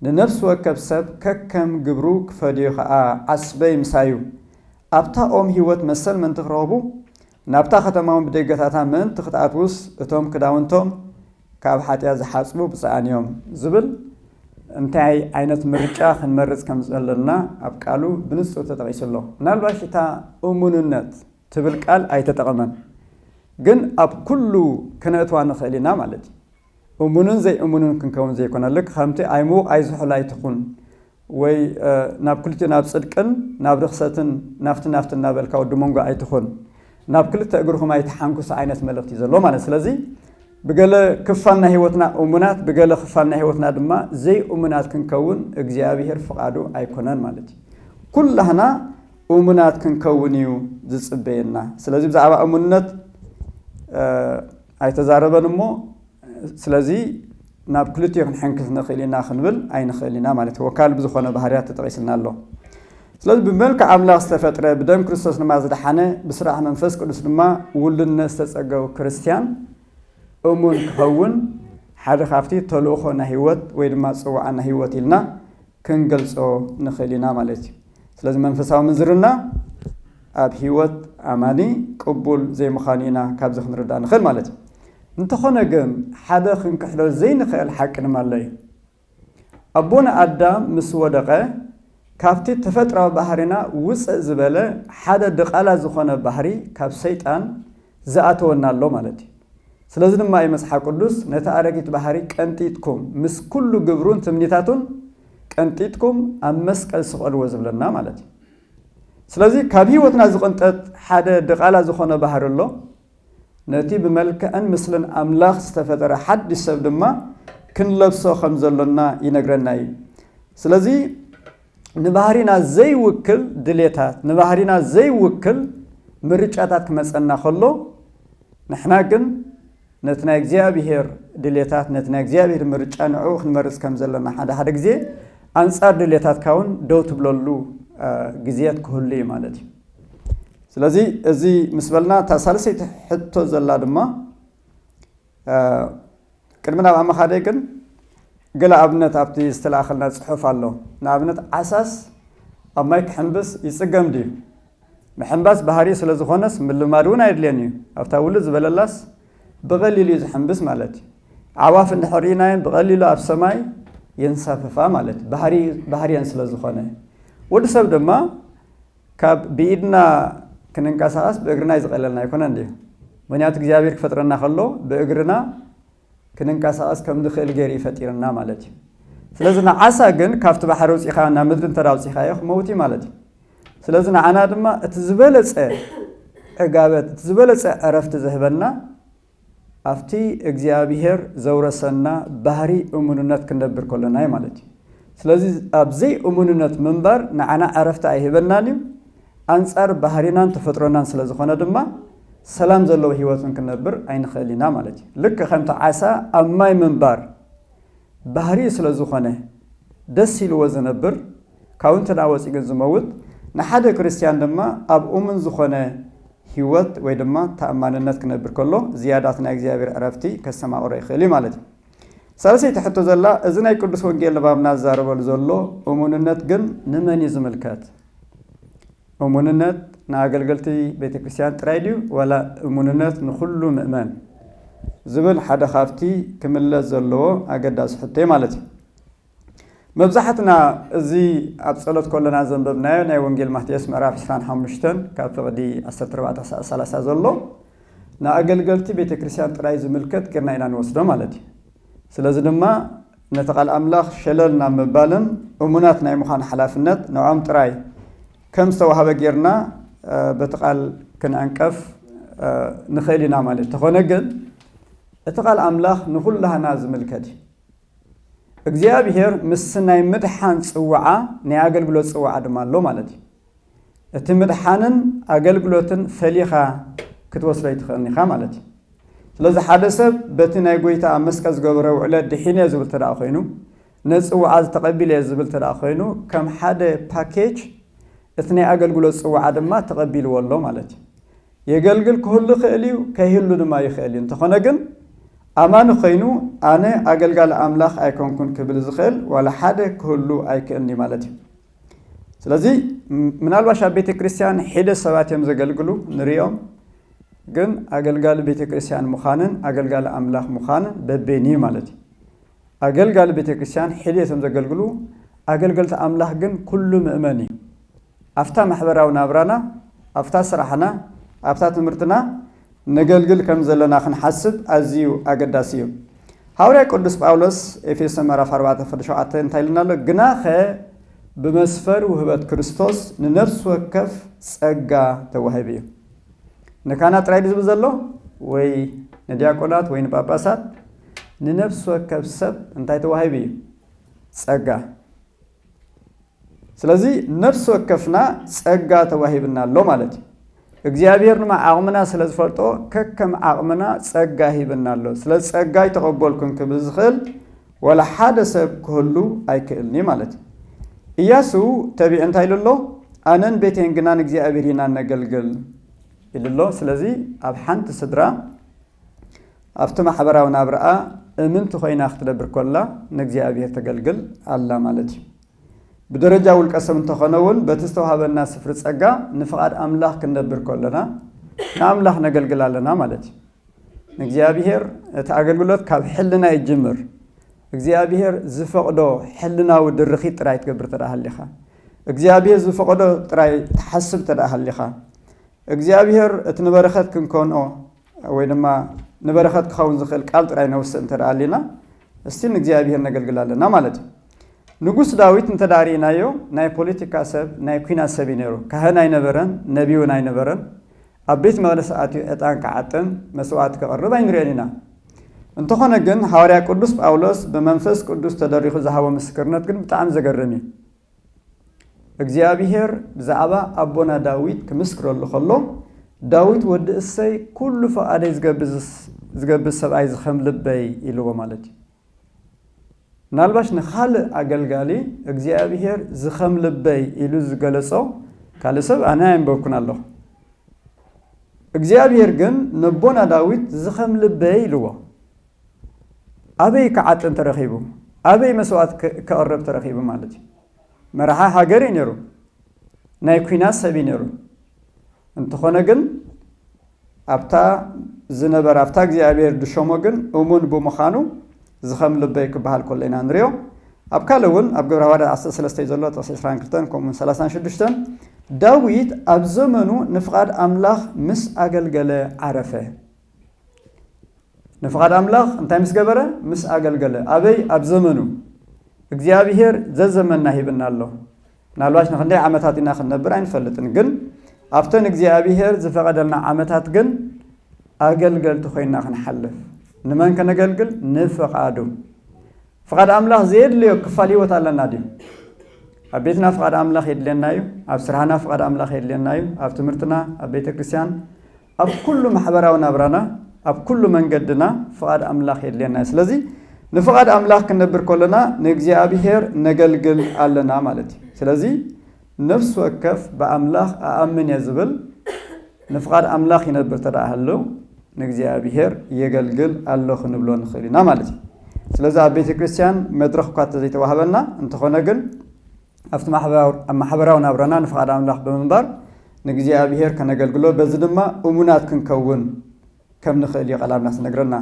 ንነፍሲ ወከፍ ሰብ ከከም ግብሩ ክፈድዮ ከዓ ዓስበይ ምሳዩ ኣብታ ኦም ህይወት መሰል ምንቲ ክረኽቡ ናብታ ከተማውን ብደገታታ ምንቲ ክትኣትውስ እቶም ክዳውንቶም ካብ ሓጢኣት ዝሓፅቡ ብፅዓን እዮም ዝብል እንታይ ዓይነት ምርጫ ክንመርፅ ከም ዘለና ኣብ ቃሉ ብንጹር ተጠቒሱ ኣሎ ምናልባሽ እታ እሙንነት ትብል ቃል ኣይተጠቐመን ግን ኣብ ኩሉ ክነእትዋ ንኽእል ኢና ማለት እዩ እሙንን ዘይእሙንን ክንከውን ዘይኮነልክ ከምቲ ኣይምውቕ ኣይዝሑል ኣይትኹን ወይ ናብ ክልቲኡ ናብ ጽድቅን ናብ ርክሰትን ናፍቲ እናበልካ ወዲ መንጎ ኣይትኹን ናብ ክልተ እግርኹም ኣይትሓንኩስ ዓይነት መልእኽቲ ዘሎ ማለት ስለዚ ብገለ ክፋልና ህይወትና እሙናት ብገለ ክፋልና ህይወትና ድማ ዘይ እሙናት ክንከውን እግዚአብሔር ፍቓዱ ኣይኮነን ማለት እዩ ኩላህና እሙናት ክንከውን እዩ ዝጽበየና ስለዚ ብዛዕባ እሙንነት ኣይተዛረበን እሞ ስለዚ ናብ ክልቲኡ ክንሕንክስ ንኽእል ኢና ክንብል ኣይንኽእል ኢና ማለት እዩ ወካል ብዝኾነ ባህርያት ተጠቒስልና ኣሎ ስለዚ ብመልክዕ ኣምላኽ ዝተፈጥረ ብደም ክርስቶስ ድማ ዝደሓነ ብስራሕ መንፈስ ቅዱስ ድማ ውልድነት ዝተጸገቡ ክርስቲያን እሙን ክኸውን ሓደ ካፍቲ ተልእኾ ናይ ህይወት ወይ ድማ ጽዋዕ ናይ ህይወት ኢልና ክንገልጾ ንኽእል ኢና ማለት እዩ ስለዚ መንፈሳዊ ምንዝርና ኣብ ህይወት ኣማኒ ቅቡል ዘይምዃኑ ኢና ካብዚ ክንርዳእ ንኽእል ማለት እዩ እንተኾነ ግን ሓደ ክንክሕሎ ዘይንኽእል ሓቂ ድማ ኣሎ እዩ ኣቦና ኣዳም ምስ ወደቐ ካብቲ ተፈጥራዊ ባህሪና ውፅእ ዝበለ ሓደ ድቓላ ዝኾነ ባህሪ ካብ ሰይጣን ዝኣተወና ኣሎ ማለት እዩ ስለዚህ ድማ ይመስሓ ቅዱስ ነታ አረጊት ባህሪ ቀንጢትኩም ምስ ኩሉ ግብሩን ትምኒታቱን ቀንጢትኩም ኣብ መስቀል ስቀልዎ ዝብለና ማለት እዩ ስለዚህ ካብ ህይወትና ዝቕንጠጥ ሓደ ድቓላ ዝኾነ ባህሪ ኣሎ ነቲ ብመልክዕን ምስልን ኣምላኽ ዝተፈጠረ ሓድሽ ሰብ ድማ ክንለብሶ ከም ዘሎና ይነግረና እዩ ስለዚህ ንባህሪና ዘይውክል ድሌታት ንባህሪና ዘይውክል ምርጫታት ክመፀና ከሎ ንሕና ግን ነቲ ናይ እግዚኣብሔር ድሌታት ነቲ ናይ እግዚኣብሔር ምርጫ ንዕኡ ክንመርፅ ከም ዘለና ሓደ ግዜ አንጻር ድሌታት ካውን ደው ትብለሉ ግዜያት ክህሉ እዩ ማለት እዩ ስለዚህ እዚ ምስ በልና ታሳልሰይቲ ሕቶ ዘላ ድማ ቅድምና ኣብ ኣመኻደ ግን ገለ ኣብነት ኣብቲ ዝተላኸልና ፅሑፍ ኣሎ ንኣብነት ዓሳስ ኣብ ማይ ክሕንብስ ይፅገም ድዩ ምሕንባስ ባህሪ ስለ ዝኾነስ ምልማድ እውን ኣይድልየን እዩ ኣብታ ውልድ ዝበለላስ ብቐሊሉ እዩ ዝሕንብስ ማለት እዩ ዓዋፍ እንድሕሪናየን ብቐሊሉ ኣብ ሰማይ የንሳፈፋ ማለት ባህሪየን ስለ ዝኾነ ወዲ ሰብ ድማ ካብ ብኢድና ክንንቀሳቐስ ብእግርና ይዝቐለልና ኣይኮነን ድዩ ምክንያቱ እግዚኣብሔር ክፈጥረና ከሎ ብእግርና ክንንቀሳቐስ ከም ንኽእል ገይሩ ይፈጢርና ማለት እዩ ስለዚ ንዓሳ ግን ካብቲ ባሕሪ ውፂኻ ናብ ምድሪ እንተዳ ውፂኻዮ ክመውት እዩ ማለት እዩ ስለዚ ንዓና ድማ እቲ ዝበለፀ ዕጋበት እቲ ዝበለፀ ዕረፍቲ ዝህበና ኣብቲ እግዚኣብሔር ዘውረሰና ባህሪ እሙንነት ክንነብር ከለና እዩ ማለት እዩ ስለዚ ኣብዘይ እሙንነት ምንባር ንዓና ዕረፍቲ ኣይህበናን እዩ አንጻር ባህሪናን ተፈጥሮናን ስለ ዝኾነ ድማ ሰላም ዘለዎ ህይወትን ክንነብር ኣይንኽእል ኢና ማለት እዩ ልክ ከምቲ ዓሳ ኣብ ማይ ምንባር ባህሪ ስለ ዝኾነ ደስ ኢልዎ ዝነብር ካብኡ እንተዳወፂ ግን ዝመውት ንሓደ ክርስቲያን ድማ ኣብ እሙን ዝኾነ ህይወት ወይ ድማ ተኣማንነት ክነብር ከሎ ዝያዳት ናይ እግዚኣብሔር ዕረፍቲ ከሰማቕሮ ይኽእል እዩ ማለት እዩ ሳልሰይቲ ሕቶ ዘላ እዚ ናይ ቅዱስ ወንጌል ንባብና ዝዛረበሉ ዘሎ እሙንነት ግን ንመን እዩ ዝምልከት እሙንነት ንኣገልገልቲ ቤተ ክርስቲያን ጥራይ ድዩ ወላ እሙንነት ንኩሉ ምእመን ዝብል ሓደ ካብቲ ክምለስ ዘለዎ ኣገዳሲ ሕቶ ማለት እዩ መብዛሕትና እዚ ኣብ ጸሎት ኮለና ዘንበብናዮ ናይ ወንጌል ማቴዎስ ምዕራፍ 25 ካብ ፍቕዲ 14-30 ዘሎ ንኣገልገልቲ ቤተ ክርስቲያን ጥራይ ዝምልከት ጌርና ኢና ንወስዶ ማለት እዩ ስለዚ ድማ ነቲ ቃል ኣምላኽ ሸለል ናብ ምባልን እሙናት ናይ ምዃን ሓላፍነት ንዖም ጥራይ ከም ዝተዋሃበ ጌርና በቲ ቃል ክንዕንቀፍ ንኽእል ኢና ማለት ተኾነ ግን እቲ ቃል ኣምላኽ ንኩላህና ዝምልከት እዩ እግዚአብሔር ምስ ናይ ምድሓን ጽዋዓ ናይ ኣገልግሎት ጽዋዓ ድማ ኣሎ ማለት እዩ እቲ ምድሓንን ኣገልግሎትን ፈሊኻ ክትወስዶ ይትኽእልኒ ኢኻ ማለት እዩ ስለዚ ሓደ ሰብ በቲ ናይ ጎይታ ኣብ መስቀል ዝገበረ ውዕለት ድሒነ ዝብል ተደኣ ኮይኑ ነጽዋዓ ዝተቐቢለ ዝብል ተደኣ ኮይኑ ከም ሓደ ፓኬጅ እቲ ናይ ኣገልግሎት ጽዋዓ ድማ ተቐቢልዎ ኣሎ ማለት እዩ የገልግል ክህሉ ክእል እዩ ከይህሉ ድማ ይኽእል እዩ እንተኾነ ግን ኣማኑ ኮይኑ ኣነ ኣገልጋሊ ኣምላኽ ኣይኮንኩን ክብል ዝኽእል ዋላ ሓደ ክህሉ ኣይክእልኒ ማለት እዩ ስለዚ ምናልባሽ ኣብ ቤተ ክርስቲያን ሒደ ሰባት እዮም ዘገልግሉ ንሪኦም ግን ኣገልጋሊ ቤተ ክርስቲያን ምዃንን ኣገልጋሊ ኣምላኽ ምዃንን በበይኒ ማለት እዩ ኣገልጋሊ ቤተ ክርስቲያን ሒደ እዮም ዘገልግሉ ኣገልገልቲ ኣምላኽ ግን ኩሉ ምእመን እዩ ኣፍታ ማሕበራዊ ናብራና ኣፍታ ስራሕና ኣፍታ ትምህርትና ነገልግል ከም ዘለና ክንሓስብ ኣዝዩ ኣገዳሲ እዩ ሐዋርያ ቅዱስ ጳውሎስ ኤፌሶን ምዕራፍ 4:7 እንታይ ኢልና ኣሎ ግናኸ ብመስፈር ውህበት ክርስቶስ ንነፍስ ወከፍ ጸጋ ተዋሂብ እዩ ንካህናት ጥራይ ዝብል ዘሎ ወይ ንዲያቆናት ወይ ንጳጳሳት ንነፍስ ወከፍ ሰብ እንታይ ተዋሂብ እዩ ጸጋ ስለዚ ነፍስ ወከፍና ጸጋ ተዋሂብና ኣሎ ማለት እዩ እግዚአብሔር ንማ ዓቕምና ስለ ዝፈልጦ ከከም ዓቕምና ጸጋ ሂብና ኣሎ ስለ ጸጋ ይተቐበልኩን ክብል ዝኽእል ወላ ሓደ ሰብ ክህሉ ኣይክእልኒ ማለት እዩ ኢያሱ ተቢዕ እንታይ ኢሉ ኣሎ ኣነን ቤቴን ግና ንእግዚአብሔር ኢና ነገልግል ኢሉ ኣሎ ስለዚ ኣብ ሓንቲ ስድራ ኣብቲ ማሕበራዊ ናብራኣ እምንቲ ኮይና ክትነብር ከላ ንእግዚአብሔር ተገልግል ኣላ ማለት እዩ بدرجة والقسم تخنون بتستوهبنا سفر ጸጋ نفقد أملاح كنبر كلنا نأملاح نقلقل لنا مالتي እግዚአብሔር ተአገልግሎት ካብ ሕልና ይጅምር እግዚአብሔር ዝፈቅዶ ሕልና ወድርኺ ጥራይ ትገብር ተዳሃልኻ እግዚአብሔር ዝፈቅዶ ጥራይ ተሐስብ ተዳሃልኻ እግዚአብሔር እትንበረኸት ክንኮኖ ወይ ድማ نبرخت خاون زخل قال تراي نوس انت علينا استيل እግዚአብሔር ነገልግላለና ማለት ንጉስ ዳዊት እንተዳሪናዮ ናይ ፖለቲካ ሰብ ናይ ኩና ሰብ ይነሩ ካህን አይነበረን ነቢዩን አይነበረን አቤት መቅደስ አትዩ እጣን ከዓጥን መስዋዕት ከቀርብ አይንሪያኒና እንተኾነ ግን ሐዋርያ ቅዱስ ጳውሎስ በመንፈስ ቅዱስ ተደሪኹ ዘሃቦ ምስክርነት ግን በጣም ዘገረሚ እግዚአብሔር ብዛዕባ አቦና ዳዊት ክምስክረሉ ከሎ ዳዊት ወዲ እሰይ ኩሉ ፈቃደ ዝገብዝ ሰብአይ ዝኸም ልበይ ኢልዎ ማለት ናልባሽ ንኻል አገልጋሊ እግዚአብሔር ዝኸም ልበይ ኢሉ ዝገለጾ ካለ ሰብ አና ይንበኩን አለሁ እግዚአብሔር ግን ነቦና ዳዊት ዝኸም ልበይ ኢልዎ አበይ ከዓጥን ተረኺቡ አበይ መስዋዕት ከቀረብ ተረኺቡ ማለት መርሃ ሀገር ይነሩ ናይ ኩናት ሰብ ይነሩ እንተኾነ ግን አብታ ዝነበር አብታ እግዚአብሔር ድሾሞ ግን እሙን በመኻኑ ዝኸም ልበይ ክበሃል ኮለና ንሪዮ አብ ካለውን አብ ግብረ ሐዋርያት 13 ዘሎ 22 ኮሙን 36 ዳዊት አብ ዘመኑ ንፍቃድ አምላኽ ምስ አገልገለ ዓረፈ ንፍቃድ አምላኽ እንታይ ምስ ገበረ ምስ አገልገለ አበይ አብ ዘመኑ እግዚአብሔር ዘዘመና ሂብናሎ ናልባሽ ንክንደይ ዓመታት ኢና ክንነብር አይንፈልጥን ግን አፍተን እግዚአብሔር ዝፈቀደልና ዓመታት ግን አገልገልቲ ኮይና ክንሐልፍ ንመን ከነገልግል ንፍቃዱ ፍቃድ አምላኽ ዘየድልዮ ክፋል ህይወት ኣለና ድዩ ኣብ ቤትና ፍቃድ አምላኽ የድልየናዩ ኣብ ስራሕና ፍቃድ አምላኽ የድልየናዩ ኣብ ትምህርትና ኣብ ቤተ ክርስቲያን ኣብ ኩሉ ማሕበራዊ ናብራና ኣብ ኩሉ መንገድና ፍቃድ አምላኽ የድልየናዩ ስለዚ ንፍቃድ አምላኽ ክንነብር ከለና ንእግዚአብሔር ነገልግል ኣለና ማለት እዩ ስለዚ ነፍስ ወከፍ በአምላኽ አአምን የዝብል ንፍቃድ አምላኽ ይነብር ተዳህሉ ንእግዚአብሔር የገልግል አለኹ ንብሎ ንኽእልና ማለት እዩ ስለዚ ኣብ ቤተ ክርስቲያን መድረኽ እኳ ተዘይተዋህበና እንተኾነ ግን ኣብቲ ማሕበራዊ ናብራና ንፍቃድ አምላኽ ብምንባር ንእግዚአብሔር ከነገልግሎ በዚ ድማ እሙናት ክንከውን ከም ንኽእል እዩ ቃል አምላኽ ዝነግረና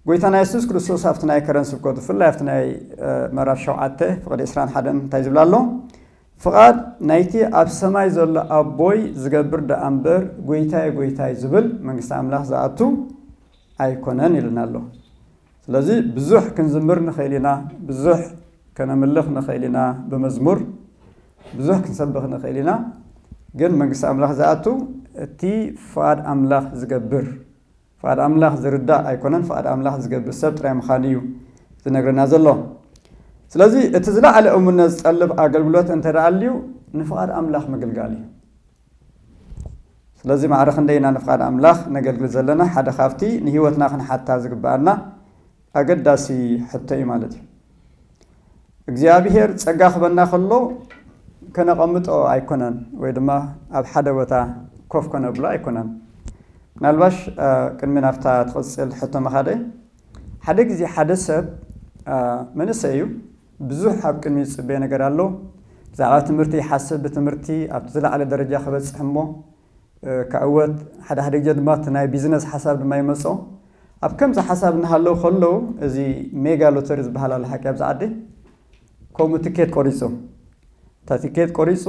ጎይታና ኢየሱስ ክርስቶስ ኣብቲ ናይ ከረን ስብከቱ ብፍላይ ኣብቲ ናይ ምዕራፍ 7 ፍቅዲ 21 እንታይ ዝብል ኣሎ ፍቃድ ናይቲ ኣብ ሰማይ ዘሎ ኣቦይ ዝገብር ደኣምበር ጎይታይ ጎይታይ ዝብል መንግስቲ አምላኽ ዝኣቱ ኣይኮነን ኢልና ኣሎ ስለዚ ብዙሕ ክንዝምር ንኽእል ኢና ብዙሕ ከነምልኽ ንኽእል ኢና ብመዝሙር ብዙሕ ክንሰብኽ ንኽእል ኢና ግን መንግስቲ አምላኽ ዝኣቱ እቲ ፍቃድ አምላኽ ዝገብር ፍቃድ አምላኽ ዝርዳእ ኣይኮነን ፍቃድ አምላኽ ዝገብር ሰብ ጥራይ ምዃኑ እዩ ዝነግረና ዘሎ ስለዚ እቲ ዝለዓለ እሙነት ዝጠልብ አገልግሎት እንተዳልዩ ንፍቃድ አምላኽ ምግልጋል እዩ ስለዚ ማዕረኽ እንደይና ንፍቃድ አምላኽ ነገልግል ዘለና ሓደ ካብቲ ንህይወትና ክንሓታ ዝግባአና አገዳሲ ሕቶ እዩ ማለት እዩ እግዚአብሔር ፀጋ ክበና ከሎ ከነቐምጦ ኣይኮነን ወይ ድማ ኣብ ሓደ ቦታ ኮፍ ከነብሎ ኣይኮነን ምናልባሽ ቅድሚ ናፍታ ትቕፅል ሕቶ መኻደ ሓደ ግዜ ሓደ ሰብ መንእሰይ እዩ ብዙሕ ኣብ ቅድሚ ዝፅበየ ነገር ኣሎ ብዛዕባ ትምህርቲ ይሓስብ ብትምህርቲ ኣብቲ ዝለዓለ ደረጃ ክበፅሕ እሞ ካዕወት ሓደ ሓደ ግዜ ድማ እቲ ናይ ቢዝነስ ሓሳብ ድማ ይመፆ ኣብ ከምዚ ሓሳብ እናሃለዉ ከለዉ እዚ ሜጋ ሎተሪ ዝበሃል ኣሎ ሓቂ ኣብዚ ዓዲ ከምኡ ትኬት ቆሪፁ እታ ትኬት ቆሪፁ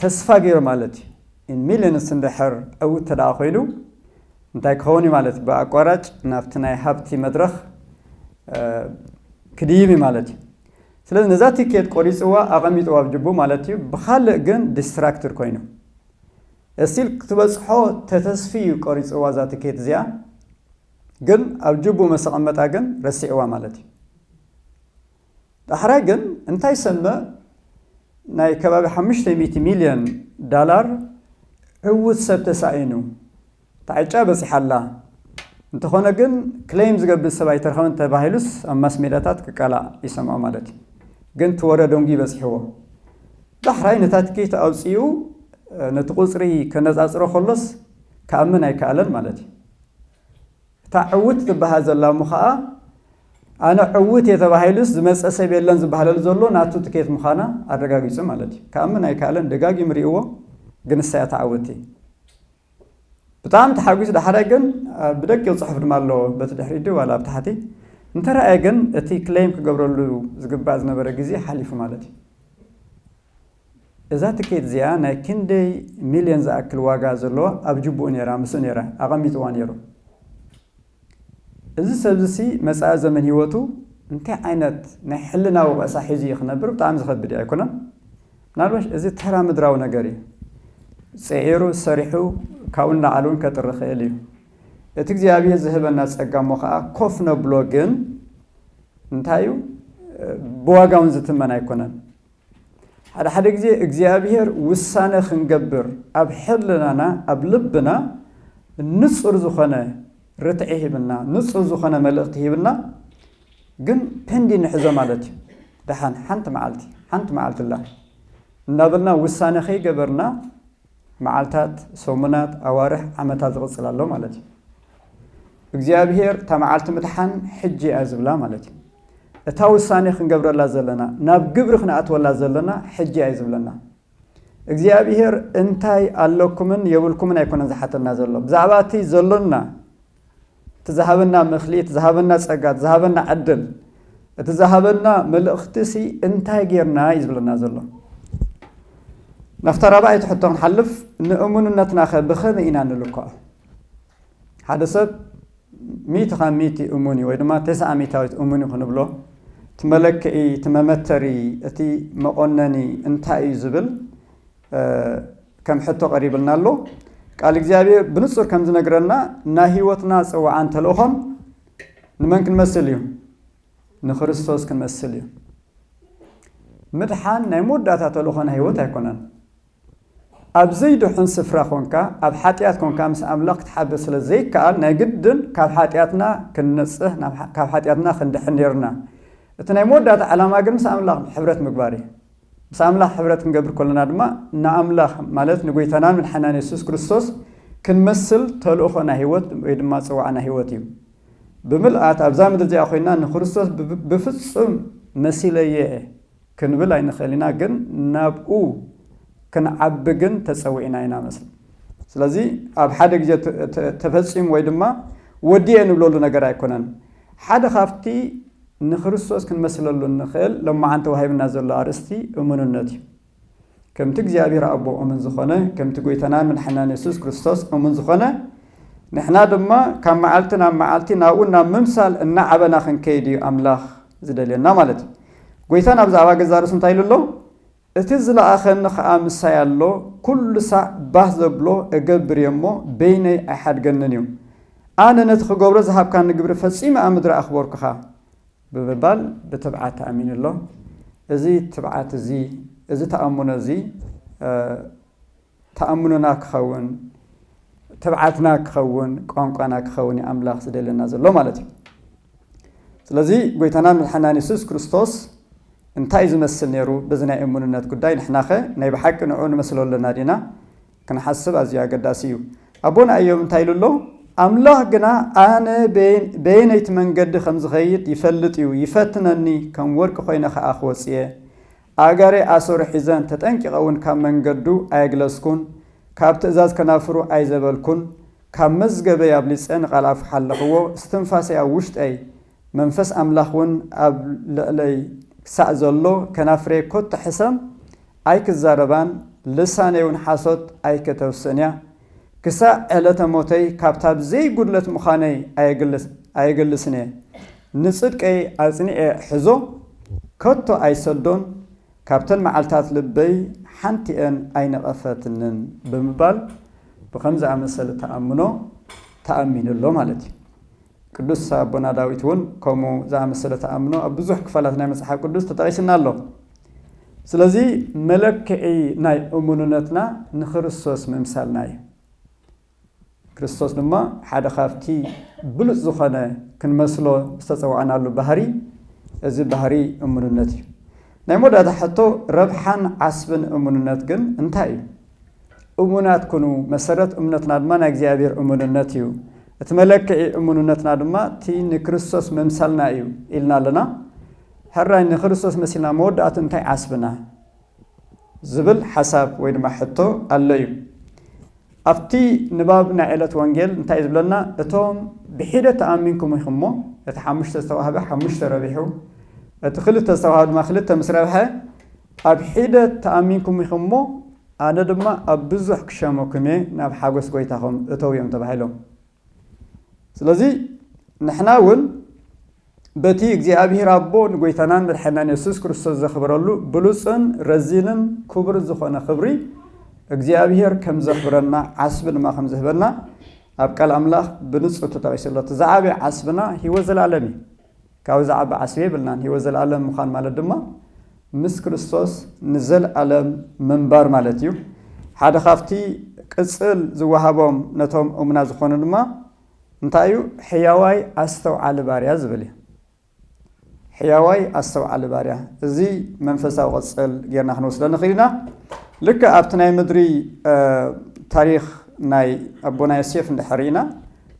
ተስፋ ገይሩ ማለት እዩ ሚልዮንስ እንድሕር ዕውት ተደኣ ኮይኑ እንታይ ክኸውን ማለት እዩ ብኣቋራጭ ናብቲ ናይ ሃብቲ መድረኽ ክድይብ ማለት እዩ ስለዚ ነዛ ቲኬት ቆሪፅዋ ኣቐሚጥዋ ብጅቡ ማለት እዩ ብኻልእ ግን ዲስትራክትድ ኮይኑ እስቲል ክትበፅሖ ተተስፊ እዩ ቆሪፅዋ እዛ ቲኬት እዚኣ ግን ኣብ ጅቡ መሰቐመጣ ግን ረሲዕዋ ማለት እዩ ዳሕራይ ግን እንታይ ሰምዕ ናይ ከባቢ 500 ሚልዮን ዶላር ዕውት ሰብ ተሳኢኑ ታዕጫ በፂሓላ እንተኾነ ግን ክሌም ዝገብር ሰብ ኣይተረኸበን ተባሂሉስ ኣብ ማስ ሜዳታት ክቃላእ ይሰምዖ ማለት እዩ ግን ትወረዶንጊ በፂሕዎ ዳሕራይ ነታ ትኬት ኣውፅኡ ነቲ ቁፅሪ ከነፃፅሮ ከሎስ ክኣምን ኣይከኣለን ማለት እዩ እታ ዕውት ትበሃል ዘላ እሞ ከዓ ኣነ ዕውት እየ ተባሂሉስ ዝመፀ ሰብ የለን ዝበሃለሉ ዘሎ ናቱ ትኬት ምዃና ኣረጋጊፁ ማለት እዩ ክኣምን ኣይከኣለን ደጋጊሙ ሪእዎ ግን እሳይ እታ ዓወት እየ ብጣዕሚ ተሓጒሱ ዳሕራይ ግን ብደቂቕ ፅሑፍ ድማ ኣሎ በቲ ድሕሪት ዋላ ኣብ ታሕቲ እንተረኣየ ግን እቲ ክሌም ክገብረሉ ዝግባእ ዝነበረ ግዜ ሓሊፉ ማለት እዩ እዛ ትኬት እዚኣ ናይ ክንደይ ሚልዮን ዝኣክል ዋጋ ዘለዋ ኣብ ጅቡኡ ነይራ ምስኡ ነይራ ኣቐሚጥዋ ነይሩ إذا سبزسي مسألة زمن هيوتو أنت عينت نحلنا وقصا حيزي يخنبر بتعمل زخد بدي أكونه نالوش إذا ترى مدراو نجاري سعيرو سريحو كوننا علون كترخيلي تجزي أبي الذهب الناس أجمعها كفنا بلوجن انتايو بواجون زتمنا يكونه هذا حد إجزابير وسانة خنجبر أبحلنا أبلبنا نصر زخنة رتعه بنا نصر زخنة ملقته بنا جن بندي نحزم علتي دحان حنت معلت الله نبلنا وسانة خي جبرنا معلتات سومنات أوارح عمتات غسل الله مالتي إجزابير تمعلت مدحان حجي أزبلا مالتي እታው ሳኔ ክንገብረላ ዘለና ናብ ግብርኽና አትወላ ዘለና ሕጂ አይዝብለና እግዚአብሔር እንታይ አለኩምን የብልኩምን አይኮነን ዝሓተና ዘሎ ብዛዕባቲ ዘሎና ተዛሃበና መኽሊት ተዛሃበና ጸጋት ተዛሃበና ዕድል ተዛሃበና መልእኽትሲ እንታይ ጌርና ይዝብለና ዘሎ نفترض أي تحطون حلف نأمننا بخذ إنا نلقى هذا سب 100 أموني وإنما 900 أموني خنبلو تملكي تممتري أتي مقنني انتهي زبل كم حتى قريب لنا له قال إجابة بنصر كم زنقرنا ناهيوتنا سوى عن تلوهم نمن كنمثليهم نخرستوس كنمثليهم مدحان نمود داتا تلوخن هيوت هيكونن أبزيدو حن سفرا خونكا أب حاتيات كونكا مس أملاق تحبس لزي كأن نجدن كاب حاتياتنا كنصه كاب حاتياتنا خندحنيرنا تنمود داتا على ما قل مس أملاق حبرت مقباري مس أملاق حبرت نقبر كلنا دما نأملاق مالت نقويتنان من حنان يسوس كريستوس كنمثل تلوخن هيوت ويدما سوى عنا هيوتيم بملأت أبزام دزي أخوينا نخرستوس بفصم مسيليه كنبل أين خلينا جن نابو كنعبجن تسوينا هنا مثلا. سلزي أب حدا جت تفسيم ويدما ودي أن نقول لنا جرا يكونن. حدا خافتي نخرسوس كن مثلا للنخيل لما عنده هاي بنازل لارستي ومن النتي. كم تجزي أبير أبو ومن زخانة كم تقوي تنام من حنان يسوع كريستوس ومن زخانة. نحن دما كم معلتنا قلنا ممثل إن عبنا خن كيدي أملاخ زدلنا مالتي. قويتان أبز عواج زارسون تايلو اتزل آخر نخام سيالو كل ساعة بحث بلو اقبر يمو بين أحد جننيو أنا ندخل قبر ذهب كان نقبر فسيم أمدر أخبار كخا ببال بتبعات أمين الله إزي تبعات إزي تأمنا تأمننا كخون تبعاتنا كخون قانقنا كخون أملاخ سدلنا زلو مالتي سلزي قويتنا من حنان يسوع كريستوس انتاي زمثل نيرو بزنا اموننات قداي نحناخه ناي بحق نعون مسلو لنا دينا كنحسب ازيا قداسيو ابونا ايوم انتاي لولو املاح غنا انا بينيت منقد خمس خيط يفلطيو يفتنني كم ورق خوينا اخوصيه اغاري اسور حزان تطنققون كم منقدو ايغلسكون كاب تزاز كنافرو ايزبلكون كم مزغبه يابلصن قلاف حلقو استنفاسيا وشت اي منفس املاحون ابلي سأزلو كنافري كوت حسم أيك الزربان لسانيون حاسوت أيك توسنيا كسا علة موتي كابتاب زي قدلت مخاني أيقلسني نصدق أي أزني حزو كوتو أي سدون كابتن معلتات لبي حنتي أن أين أفتنن بمبال بخمسة عمسل تأمين الله مالتي ቅዱስ አቡነ ዳዊት ወን ኮሞ ዛመሰለተ አምኖ ብዙሕ ክፋላትና መጽሐፍ ቅዱስ ተጠቂስና ኣሎ ስለዚህ መለክዒ ናይ እሙንነትና ንክርስቶስ መምሳልና እዩ ክርስቶስ ድማ ሓደ ካፍቲ ብሉጽ ዝኾነ ክንመስሎ ዝተጸዋዕናሉ ባህሪ እዚ ባህሪ እሙንነት እዩ ናይ ሞዳታ ሕቶ ረብሓን ዓስብን እሙንነት ግን እንታይ እዩ እሙናት ኩኑ መሰረት እምነትና ድማ ናይ እግዚአብሔር እሙንነት እዩ تملكي أمونتنا دما تين كريستوس ممثلنا إيو إلنا لنا هرّا إن كريستوس مثلنا مود أتنتي عصبنا زبل حساب وين ما حطه الليو أفتي نبابنا عيلة وانجيل انتي زبلنا اتهم بحيدة تأمينكم يخمو اتحمش تستوهب حمش تربيحو اتخلت تستوهب ما خلت مسربها بحيدة تأمينكم يخمو أنا دما أبزح كشامو كمي ناب حاجوس قويتهم اتو يوم تبعيلهم ስለዚህ نحناون بتي እግዚአብሔር አቦ ንጎይታናን መድሐናን ኢየሱስ ክርስቶስ ዘኽብረሉ ብሉጽን ረዚንን ክብር ዝኾነ ክብሪ እግዚአብሔር ከም ዘኽብረና ዓስብን ማ ከም ዝህበና ኣብ ቃል አምላኽ ብንጹህ ተጠቂሱለት ዛዓበ ዓስብና ህይወት ዘላለም ካብ ዛዓበ ዓስቤ ብልናን ህይወት ዘላለም ምዃን ማለት ድማ ምስ ክርስቶስ ንዘላለም መንባር ማለት እዩ ሓደ ካፍቲ ቅጽል ዝወሃቦም ነቶም እሙና ዝኾኑ ድማ እንታዩ ሕያዋይ ኣስተውዓሊ ባርያ ዝብል ሕያዋይ ኣስተውዓሊ ባርያ እዚ መንፈሳዊ ቅጽል ጌርና ክንወስዶ ንኽእል ኢና ልክ ኣብቲ ናይ ምድሪ ታሪክ ናይ ኣቦና ዮሴፍ እንድሕሪና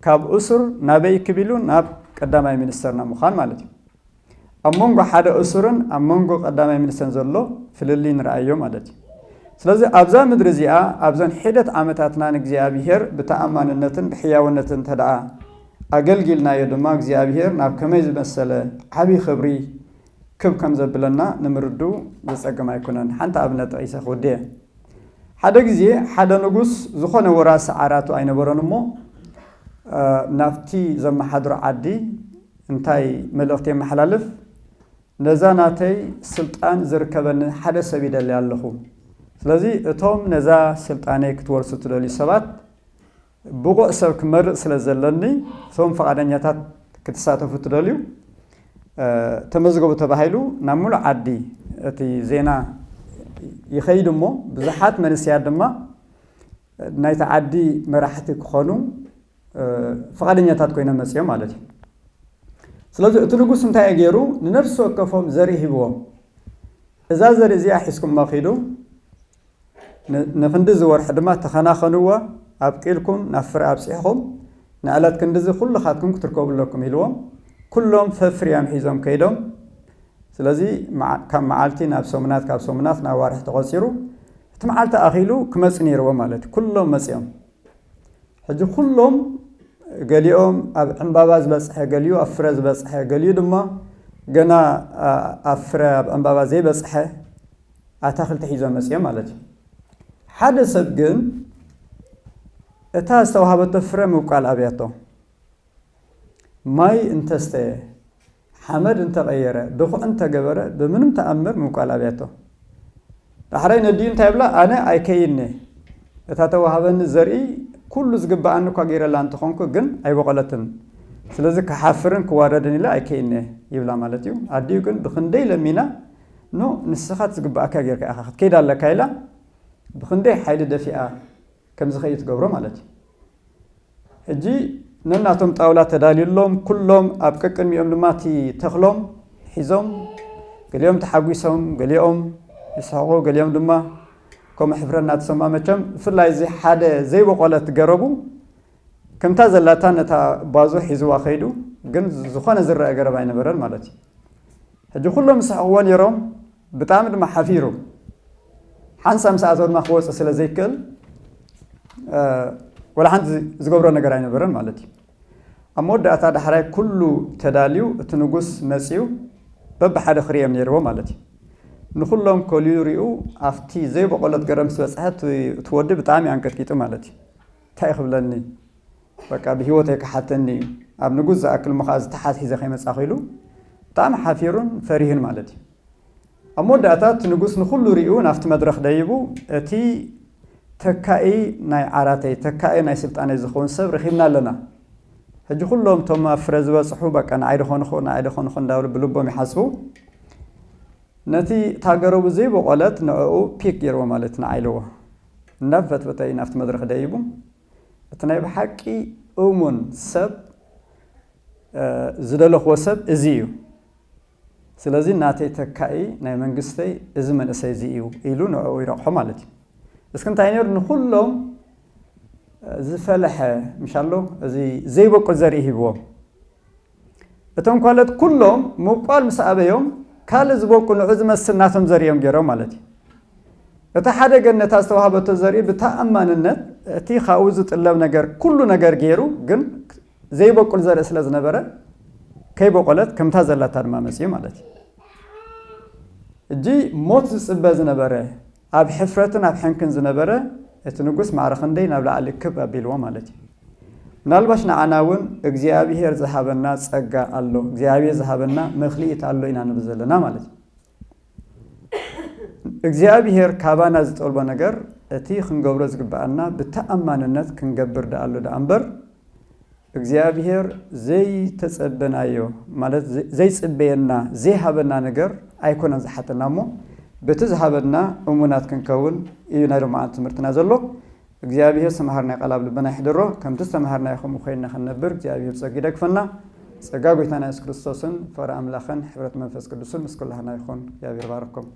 ካብ እስር ናበይ ክቢሉ ናብ ቀዳማይ ሚኒስተርና ምዃን ማለት እዩ ኣብ መንጎ ሓደ እስርን ኣብ መንጎ ቀዳማይ ሚኒስተርን ዘሎ ፍልሊ ንርአዮ ማለት እዩ ስለዚ ኣብዛ ምድሪ እዚኣ ኣብዘን ሒደት ዓመታትና ንእግዚአብሔር ብተኣማንነትን ብሕያውነትን ተደኣ ኣገልጊልናዮ ድማ እግዚአብሔር ናብ ከመይ ዝመሰለ ዓብይ ክብሪ ክብ ከም ዘብለና ንምርዱ ዝጸገም ኣይኮነን ሓንቲ ኣብነት ጠቂሰ ክወድየ ሓደ ግዜ ሓደ ንጉስ ዝኾነ ወራሲ ዓራቱ ኣይነበረን እሞ ናብቲ ዘመሓድሮ ዓዲ እንታይ መልእኽቲ የመሓላልፍ ነዛ ናተይ ስልጣን ዝርከበኒ ሓደ ሰብ ይደሊ ኣለኹ ስለዚ እቶም ነዛ ስልጣነይ ክትወርሱ ትደልዩ ሰባት ብቑዕ ሰብ ክመርቕ ስለ ዘለኒ እቶም ፈቃደኛታት ክትሳተፉ ትደልዩ ተመዝገቡ ተባሂሉ ናብ ሙሉእ ዓዲ እቲ ዜና ይኸይድ እሞ ብዙሓት መንስያት ድማ ናይቲ ዓዲ መራሕቲ ክኾኑ ፈቃደኛታት ኮይኖም መፅዮም ማለት እዩ ስለዚ እቲ ንጉስ እንታይ ገይሩ ንነፍሲ ወከፎም ዘርኢ ሂብዎም እዛ ዘርኢ እዚኣ ሒዝኩም መኺዱ ንክንዲ ዝወርሒ ድማ ተኸናኸንዋ ኣብ ቂልኩም ናብ ፍረ ኣብፅሕኹም ንዕለት ክንዲዚ ኩልኻትኩም ክትርከቡለኩም ኢልዎም ኩሎም ፈፍርያም ሒዞም ከይዶም ስለዚ ካብ መዓልቲ ናብ ሰሙናት ካብ ሰሙናት ናብ ዋርሒ ተቆፂሩ እቲ መዓልቲ ኣኺሉ ክመፅ ነይርዎ ማለት ኩሎም መፅኦም ሕጂ ኩሎም ገሊኦም ኣብ ዕምባባ ዝበፅሐ ገሊኡ ኣብ ፍረ ዝበፅሐ ገሊኡ ድማ ገና ኣብ ፍረ ኣብ ዕምባባ ዘይበፅሐ ኣታኽልቲ ሒዞም መፅኦም ማለት እዩ ሓደ ሰብ ግን እታ ዝተዋሃበቶ ፍረ ምብቃል ኣብያቶ ማይ እንተስተየ ሓመድ እንተቀየረ ብኹዕ እንተገበረ ብምንም ተኣምር ምብቃል ኣብያቶ ዳሕራይ ነዲዩ እንታይ ብላ ኣነ ኣይከይድኒ እታ ተዋሃበኒ ዘርኢ ኩሉ ዝግባኣኒ እኳ ገይረላ እንትኾንኩ ግን ኣይበቆለትን ስለዚ ክሓፍርን ክዋረድን ኢለ ኣይከይድኒ ይብላ ማለት እዩ ኣዲኡ ግን ብክንደይ ለሚና ኖ ንስኻት ዝግባኣካ ጌርካ ኢኻ ክትከይድ ኣለካ ኢላ ብክንደይ ሓይሊ ደፊኣ ከም ዝኸይድ ትገብሮ ማለት እዩ ሕጂ ነናቶም ጣውላ ተዳልዩሎም ኩሎም ኣብ ቅድሚኦም ድማ እቲ ተኽሎም ሒዞም ገሊኦም ተሓጒሶም ገሊኦም ይስሕቑ ገሊኦም ድማ ከምኡ ሕፍረና ተሰማ መቸም ብፍላይ እዚ ሓደ ዘይበቆለት ገረቡ ከምታ ዘላታ ነታ ባዞ ሒዝዋ ከይዱ ግን ዝኾነ ዝረአ ገረብ ኣይነበረን ማለት እዩ ሕጂ ኩሎም ይስሕቕዎ ነይሮም ብጣዕሚ ድማ ሓፊሩ ሓንሳ ምሰኣቶ ድማ ክወፅእ ስለ ዘይክእል ወላ ሓንቲ ዝገብሮ ነገር ኣይነበረን ማለት እዩ ኣብ መወዳእታ ዳሕራይ ኩሉ ተዳልዩ እቲ ንጉስ መፅዩ በብሓደ ክርዮም ነይርዎ ማለት እዩ ንኩሎም ከልዩ ሪኡ ኣብቲ ዘይበቆለት ገረብ ምስ በፅሐ እቲ ወዲ ብጣዕሚ ኣንቀጥቂጡ ማለት እዩ እንታይ ክብለኒ በቃ ብሂወተይ ክሓተኒ እዩ ኣብ ንጉስ ዝኣክል ምኻ ዝተሓት ሒዘ ከይመፃ ኢሉ ብጣዕሚ ሓፊሩን ፈሪህን ማለት እዩ ኣብ መወዳእታ እቲ ንጉስ ንኩሉ ሪኡ ናብቲ መድረክ ደይቡ እቲ ተካኢ ናይ ዓራተይ ተካኢ ናይ ስልጣነይ ዝኸውን ሰብ ረኺብና ኣለና ሕጂ ኩሎም እቶም ኣብ ፍረ ዝበፅሑ በቃ ንዓይ ድኾንኹ እንዳብሉ ብልቦም ይሓስቡ ነቲ ታገረቡ ዘይበቆለት ንዕኡ ፒክ ገይርዎ ማለት ንዓይልዎ እናብ ፈትፈተይ ናብቲ መድረክ ደይቡ እቲ ናይ ብሓቂ እሙን ሰብ ዝደለኽዎ ሰብ እዚ እዩ ስለዚ ናተይ ተካኢ ናይ መንግስተይ እዚ መንእሰይ እዚ እዩ ኢሉ ንዕኡ ይረቕሖ ማለት እዩ እስኪ እንታይ ነይሩ ንኩሎም ዝፈለሐ ምሻሎ እዚ ዘይበቁል ዘርኢ ሂብዎም እቶም ኳለት ኩሎም ምብቋል ምስ ኣበዮም ካልእ ዝበቁል ንዑ ዝመስል ናቶም ዘርእዮም ገይሮም ማለት እዩ እቲ ሓደ ገነታ ዝተዋሃበቶ ዘርኢ ብተኣማንነት እቲ ካብኡ ዝጥለብ ነገር ኩሉ ነገር ገይሩ ግን ዘይበቁል ዘርኢ ስለ ዝነበረ ከይበቆለት ከምታ ዘላታ ድማ መፅዩ ማለት እዩ እጂ ሞት ዝፅበ ዝነበረ ኣብ ሕፍረትን ኣብ ሕንክን ዝነበረ እቲ ንጉስ ማዕረ ክንደይ ናብ ላዕሊ ክብ ኣቢልዎ ማለት እዩ ምናልባሽ ንዓናውን እግዚአብሔር ዝሃበና ጸጋ ኣሎ እግዚአብሔር ዝሃበና መኽሊት ኣሎ ኢና ንብል ዘለና ማለት እግዚአብሔር ካባና ዝጠልቦ ነገር እቲ ክንገብሮ ዝግባአና ብተኣማንነት ክንገብር ዳኣሎ ዳእምበር እግዚአብሔር ዘይተጸበናዮ ማለት ዘይጽበየና ዘይሃበና ነገር ኣይኮነን ዝሓተና እሞ በቲ ዝሃበና እሙናት ክንከውን እዩ ናይ ሎማዓንቲ ትምህርትና ዘሎ እግዚአብሔር ሰማሃርና ቃላብ ልበና ይሕድሮ ከምቲ ሰማሃርና ይኹም ኮይና ክንነብር እግዚአብሔር ጸጋ ይደግፈና ጸጋ ጎይታና ኢየሱስ ክርስቶስን ፍቅሪ ኣምላኽን ሕብረት መንፈስ ቅዱስን ምስ ኩላህና ይኹን እግዚአብሔር ባርኩም